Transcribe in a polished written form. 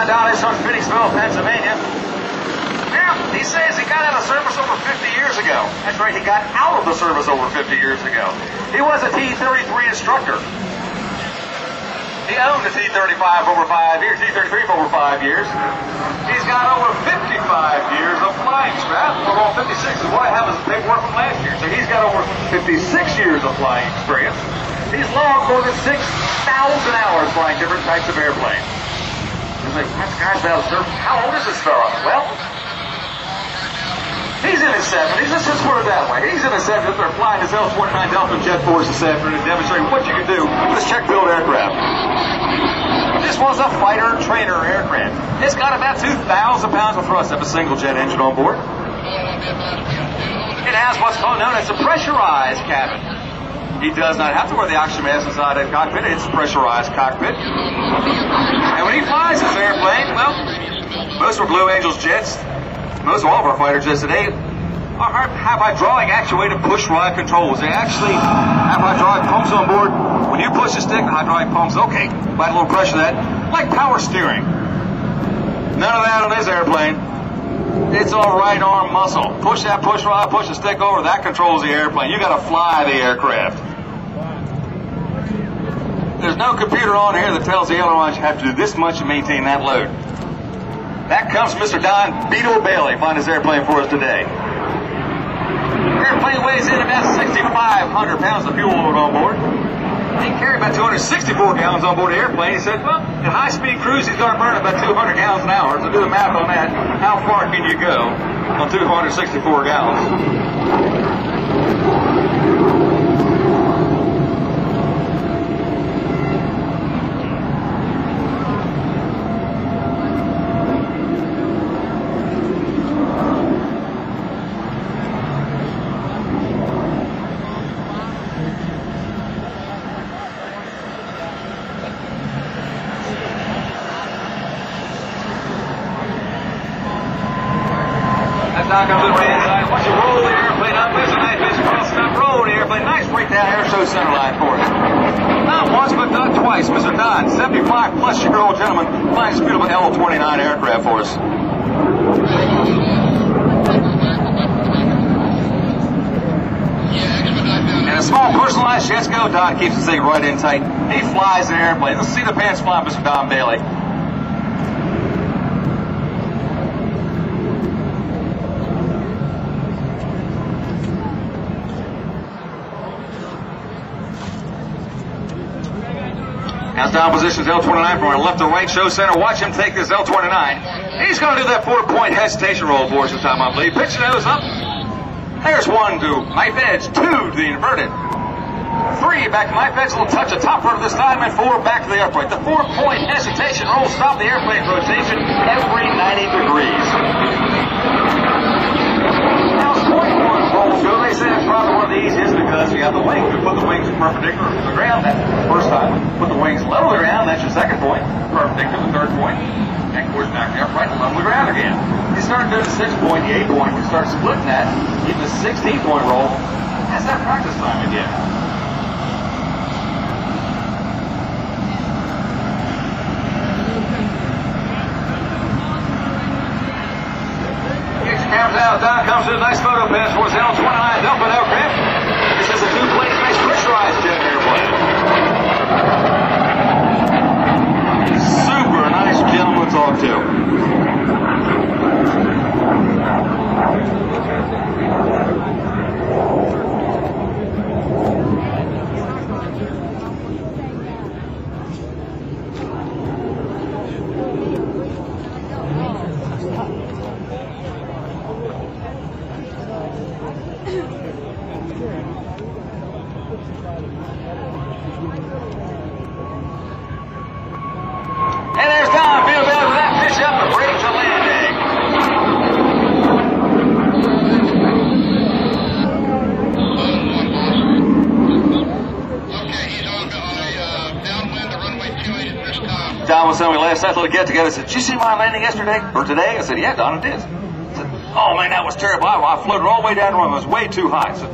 Now Don is from Phoenixville, Pennsylvania. Now, he says he got out of service over 50 years ago. That's right, he got out of the service over 50 years ago. He was a T-33 instructor. He owned a T-35 for over 5 years, T-33 for over 5 years. He's got over 55 years of flying strap. We're on 56, is what I have as paperwork from last year. So he's got over 56 years of flying experience. He's logged more than 6,000 hours flying different types of airplanes. He's like, this guy's out of service. How old is this fella? Well, he's in his 70s. Let's just put it that way. He's in his 70s. They're flying his L-29 Delphin jet force this afternoon to demonstrate what you can do with this check-built aircraft. This was a fighter trainer aircraft. It's got about 2,000 pounds of thrust of a single jet engine on board. It has what's known as a pressurized cabin. He does not have to wear the oxygen mask inside the cockpit. It's a pressurized cockpit. And when he flies this airplane, well, most of our Blue Angels jets, most of all of our fighter jets today have hydraulic actuated push rod controls. They actually have hydraulic pumps on board. When you push the stick, the hydraulic pumps, okay, apply a little pressure to that, like power steering. None of that on this airplane. It's all right arm muscle. Push that push rod, push the stick over, that controls the airplane. You got to fly the aircraft. There's no computer on here that tells the ailerons you have to do this much to maintain that load. That comes from Mr. Don Beetle Bailey, flying this airplane for us today. The airplane weighs in about 6,500 pounds of fuel load on board. He carried about 264 gallons on board the airplane. He said, well, at high-speed cruise, he's going to burn about 200 gallons an hour. So do the math on that. How far can you go on 264 gallons? Down comes the right side. Once you roll the airplane up, there's a nice fish across the top. Roll the airplane. Nice breakdown Airshow center line for us. Not once, but not twice. Mr. Don, 75-plus-year-old gentleman, flying this beautiful L-29 aircraft for us. And a small personalized jet go. Don keeps the thing right in tight. He flies the airplane. Let's see the pants fly, Mr. Don Bailey. As Don positions L-29 from our left to right show center. Watch him take this L-29. He's going to do that 4-point hesitation roll for us this time, I believe. Pitch the nose up. There's 1 to knife edge, 2 to the inverted. 3 back to knife edge, a little touch of top rotor this time, and 4 back to the upright. The 4-point hesitation roll stopped the airplane rotation every 90 degrees. Now, 21 rolls go. They say it's probably one of the easiest because you have the wings. You put the wings perpendicular to the ground. That's the first time. Put the wings level to the ground. That's your second point. Perpendicular to the third point. And of course, back to the upright and level to the ground again. You start doing the 6-point, the 8-point. You start splitting that. Get the 16-point roll. That's that practice time again. Comes out, Don comes to a nice photo pass for his L-29 Delphin aircraft. This is a 2-plane, nice pressurized jet airplane. Super nice gentleman to talk to. And there's Don Millville with that pitch up to break the landing. Okay, he's on a downwind to runway 28 at this time. Don was telling me last night, little get together. Said, "Did you see my landing yesterday or today?" I said, "Yeah, Don, I did." I said, "Oh man, that was terrible. I floated all the way down the runway. It was way too high." I said,